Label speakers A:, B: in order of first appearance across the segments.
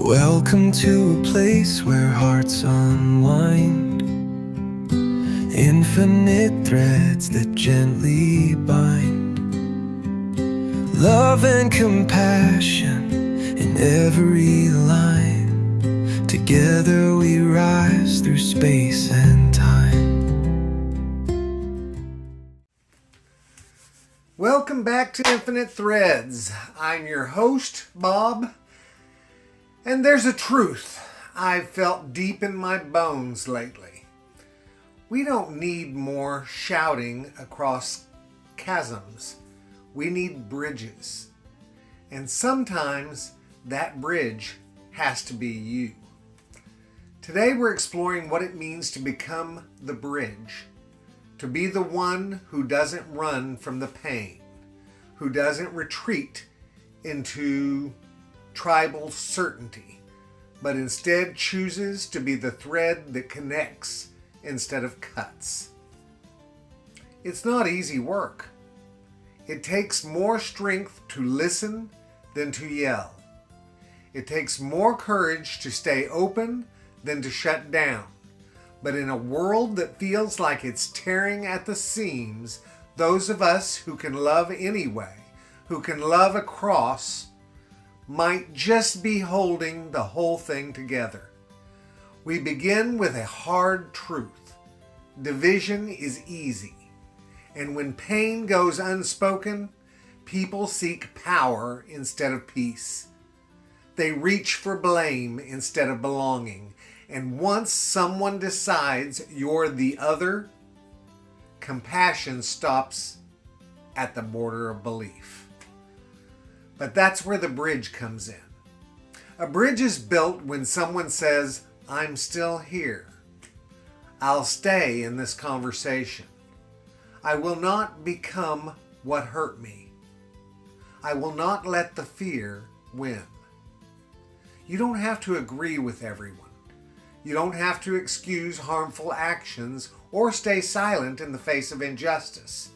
A: Welcome to a place where hearts unwind, infinite threads that gently bind, love and compassion in every line. Together we rise through space and time.
B: Welcome back to Infinite Threads. I'm your host, Bob. And there's a truth I've felt deep in my bones lately. We don't need more shouting across chasms. We need bridges. And sometimes that bridge has to be you. Today we're exploring what it means to become the bridge. To be the one who doesn't run from the pain, who doesn't retreat into tribal certainty, but instead chooses to be the thread that connects instead of cuts. It's not easy work. It takes more strength to listen than to yell. It takes more courage to stay open than to shut down. But in a world that feels like it's tearing at the seams, those of us who can love anyway, who can love across, might just be holding the whole thing together. We begin with a hard truth. Division is easy. And when pain goes unspoken, people seek power instead of peace. They reach for blame instead of belonging. And once someone decides you're the other, compassion stops at the border of belief. But that's where the bridge comes in. A bridge is built when someone says, I'm still here. I'll stay in this conversation. I will not become what hurt me. I will not let the fear win. You don't have to agree with everyone. You don't have to excuse harmful actions or stay silent in the face of injustice.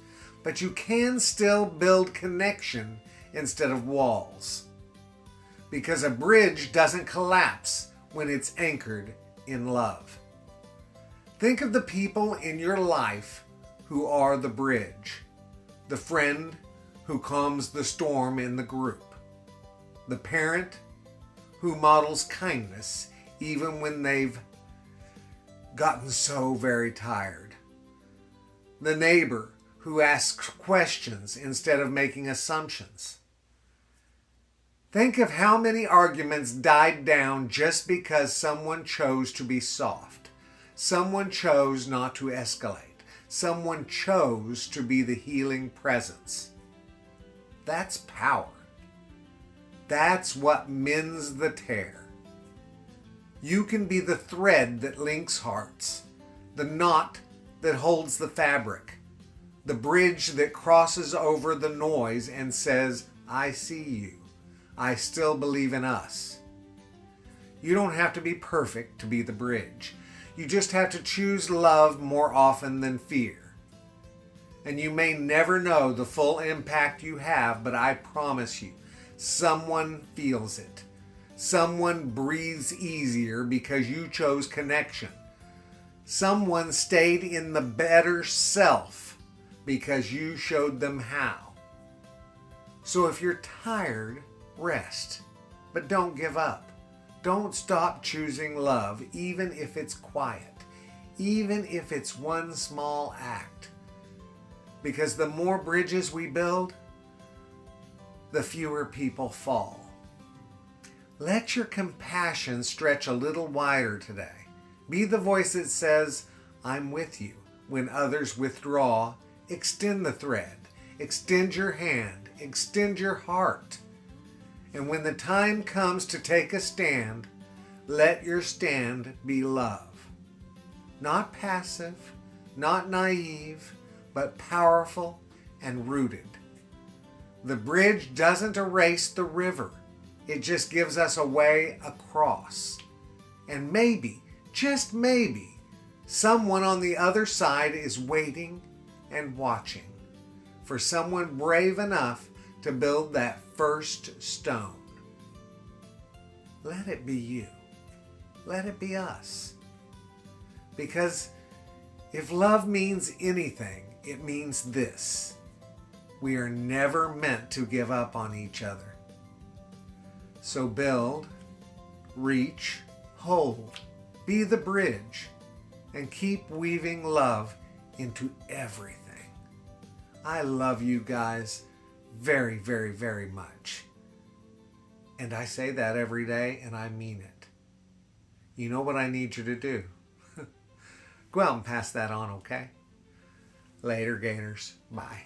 B: But you can still build connection instead of walls. Because a bridge doesn't collapse when it's anchored in love. Think of the people in your life who are the bridge. The friend who calms the storm in the group. The parent who models kindness even when they've gotten so very tired. The neighbor who asks questions instead of making assumptions. Think of how many arguments died down just because someone chose to be soft. Someone chose not to escalate. Someone chose to be the healing presence. That's power. That's what mends the tear. You can be the thread that links hearts, the knot that holds the fabric, the bridge that crosses over the noise and says, I see you. I still believe in us. You don't have to be perfect to be the bridge. You just have to choose love more often than fear. And you may never know the full impact you have, but I promise you, someone feels it. Someone breathes easier because you chose connection. Someone stayed in the better self because you showed them how. So if you're tired, rest, but don't give up. Don't stop choosing love, even if it's quiet, even if it's one small act. Because the more bridges we build, the fewer people fall. Let your compassion stretch a little wider today. Be the voice that says, I'm with you. When others withdraw, extend the thread, extend your hand, extend your heart. And when the time comes to take a stand, let your stand be love. Not passive, not naive, but powerful and rooted. The bridge doesn't erase the river. It just gives us a way across. And maybe, just maybe, someone on the other side is waiting and watching for someone brave enough to build that first stone. let it be you. Let it be us. Because if love means anything, it means this: we are never meant to give up on each other. So build, reach, hold, be the bridge, and keep weaving love into everything. I love you guys very, very, very much. And I say that every day, and I mean it. You know what I need you to do? Go out and pass that on, okay? Later, Gators. Bye.